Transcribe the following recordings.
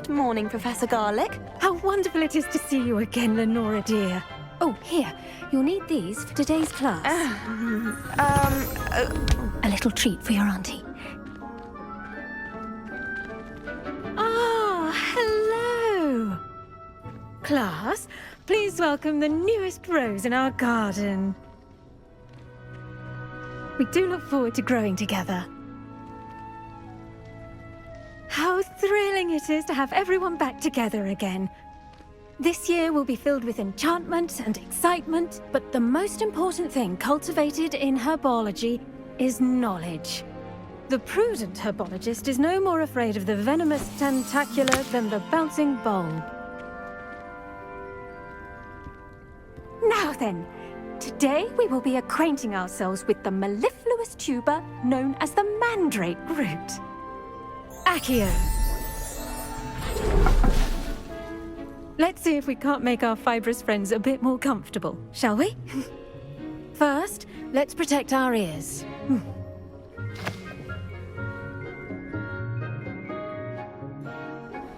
Good morning, Professor Garlic. How wonderful it is to see you again, Lenora dear. Oh, here. You'll need these for today's class. A little treat for your auntie. Ah, hello. Class, please welcome the newest rose in our garden. We do look forward to growing together. How thrilling it is to have everyone back together again. This year will be filled with enchantment and excitement, but the most important thing cultivated in herbology is knowledge. The prudent herbologist is no more afraid of the venomous tentacular than the bouncing bulb. Now then, today we will be acquainting ourselves with the mellifluous tuber known as the Mandrake root. Accio. Let's see if we can't make our fibrous friends a bit more comfortable, shall we? First, let's protect our ears.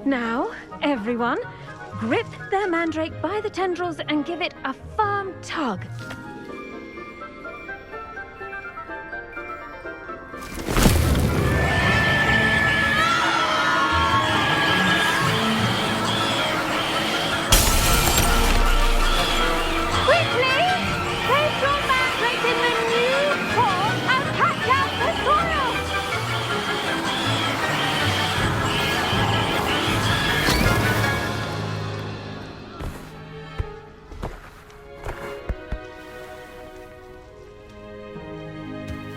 Now, everyone, grip their mandrake by the tendrils and give it a firm tug.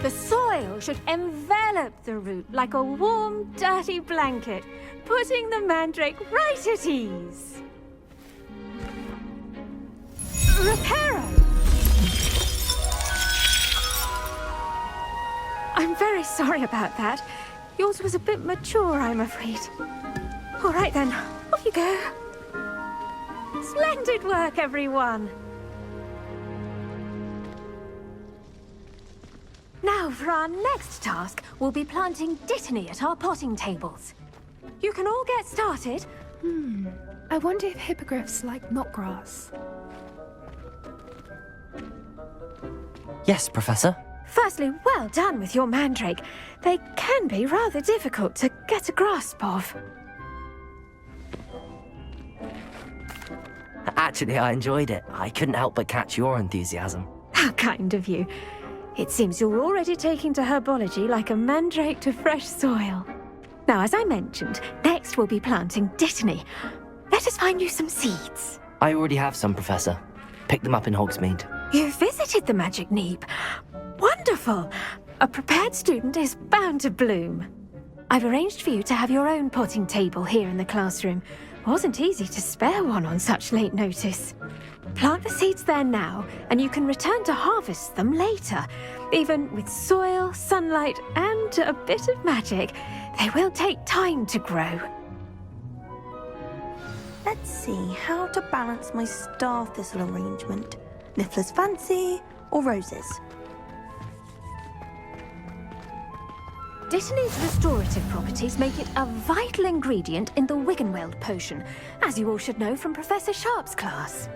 The soil should envelop the root like a warm, dirty blanket, putting the mandrake right at ease. Reparo! I'm very sorry about that. Yours was a bit mature, I'm afraid. All right then, off you go. Splendid work, everyone! Now, for our next task, we'll be planting dittany at our potting tables. You can all get started. I wonder if hippogriffs like knotgrass. Yes, Professor. Firstly, well done with your mandrake. They can be rather difficult to get a grasp of. Actually, I enjoyed it. I couldn't help but catch your enthusiasm. How kind of you. It seems you're already taking to herbology like a mandrake to fresh soil. Now, as I mentioned, next we'll be planting dittany. Let us find you some seeds. I already have some, Professor. Picked them up in Hogsmeade. You visited the Magic Neep. Wonderful! A prepared student is bound to bloom. I've arranged for you to have your own potting table here in the classroom. Wasn't easy to spare one on such late notice. Plant the seeds there now, and you can return to harvest them later. Even with soil, sunlight, and a bit of magic, they will take time to grow. Let's see how to balance my star thistle arrangement. Niffler's Fancy or roses? Dittany's restorative properties make it a vital ingredient in the Wiggenweld potion, as you all should know from Professor Sharp's class.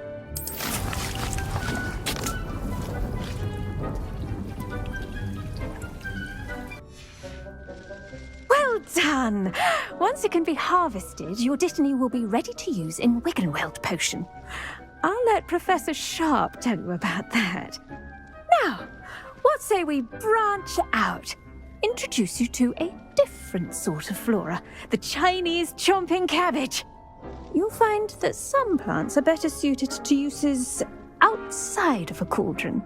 Well done! Once it can be harvested, your dittany will be ready to use in Wiggenweld potion. I'll let Professor Sharp tell you about that. Now, what say we branch out? Introduce you to a different sort of flora, the Chinese chomping cabbage. You'll find that some plants are better suited to uses outside of a cauldron.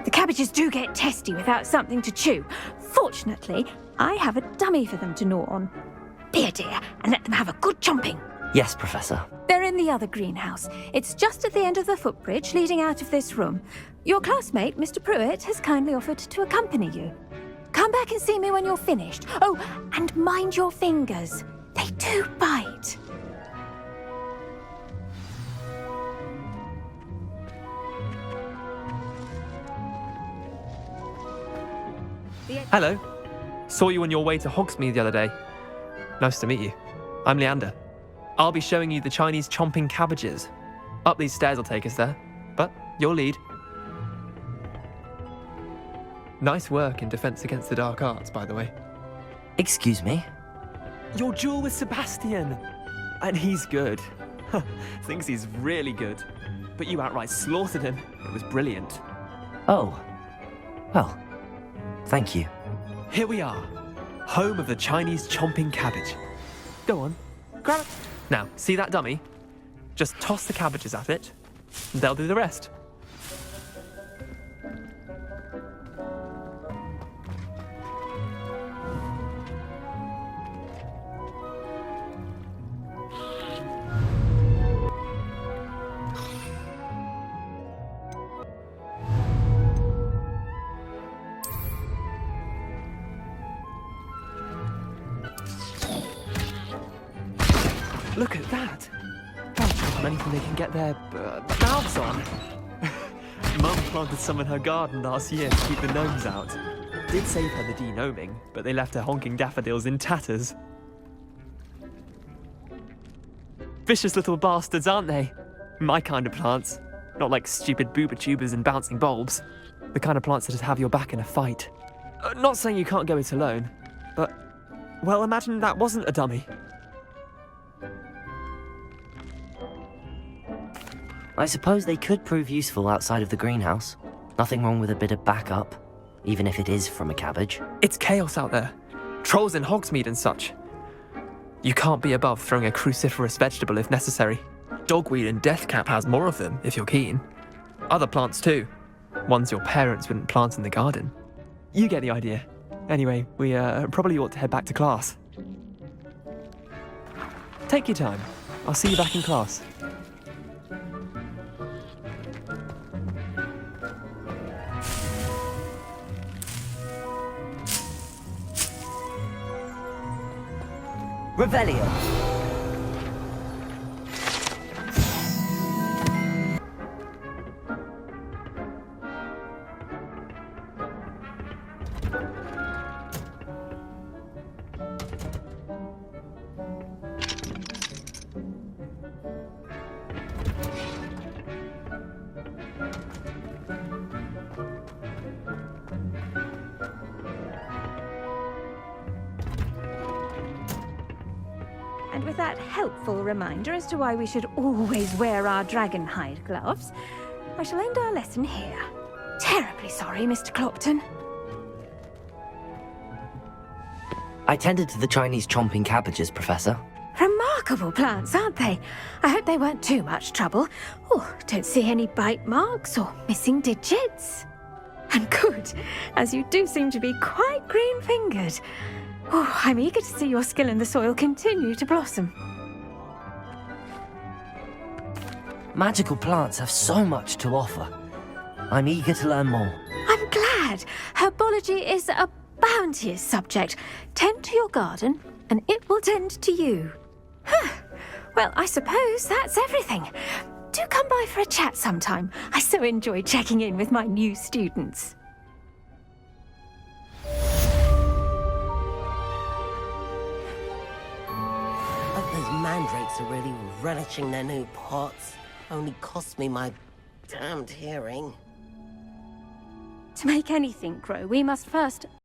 The cabbages do get testy without something to chew. Fortunately, I have a dummy for them to gnaw on. Be a dear and let them have a good chomping. Yes, Professor. They're in the other greenhouse. It's just at the end of the footbridge leading out of this room. Your classmate, Mr. Pruitt, has kindly offered to accompany you. Come back and see me when you're finished. Oh, and mind your fingers. They do bite. Hello. Saw you on your way to Hogsmeade the other day. Nice to meet you. I'm Leander. I'll be showing you the Chinese chomping cabbages. Up these stairs will take us there, but you'll lead. Nice work in Defense Against the Dark Arts, by the way. Excuse me? Your duel with Sebastian! And he's good. Thinks he's really good. But you outright slaughtered him. It was brilliant. Oh. Well, thank you. Here we are. Home of the Chinese chomping cabbage. Go on, grab it. Now, see that dummy? Just toss the cabbages at it, and they'll do the rest. Look at that! Can't jump on anything they can get their mouths on. Mum planted some in her garden last year to keep the gnomes out. Did save her the denoming, but they left her honking daffodils in tatters. Vicious little bastards, aren't they? My kind of plants. Not like stupid booba tubers and bouncing bulbs. The kind of plants that just have your back in a fight. Not saying you can't go it alone, but... well, imagine that wasn't a dummy. I suppose they could prove useful outside of the greenhouse. Nothing wrong with a bit of backup, even if it is from a cabbage. It's chaos out there. Trolls in Hogsmeade and such. You can't be above throwing a cruciferous vegetable if necessary. Dogweed and deathcap has more of them, if you're keen. Other plants too. Ones your parents wouldn't plant in the garden. You get the idea. Anyway, we probably ought to head back to class. Take your time. I'll see you back in class. Revelio. And with that helpful reminder as to why we should always wear our dragon hide gloves, I shall end our lesson here. Terribly sorry, Mr. Clopton. I tended to the Chinese chomping cabbages, Professor. Remarkable plants, aren't they? I hope they weren't too much trouble. Oh, don't see any bite marks or missing digits. And good, as you do seem to be quite green-fingered. Oh, I'm eager to see your skill in the soil continue to blossom. Magical plants have so much to offer. I'm eager to learn more. I'm glad. Herbology is a bounteous subject. Tend to your garden, and it will tend to you. Well, I suppose that's everything. Do come by for a chat sometime. I so enjoy checking in with my new students. Those mandrakes are really relishing their new pots. Only cost me my damned hearing. To make anything grow, we must first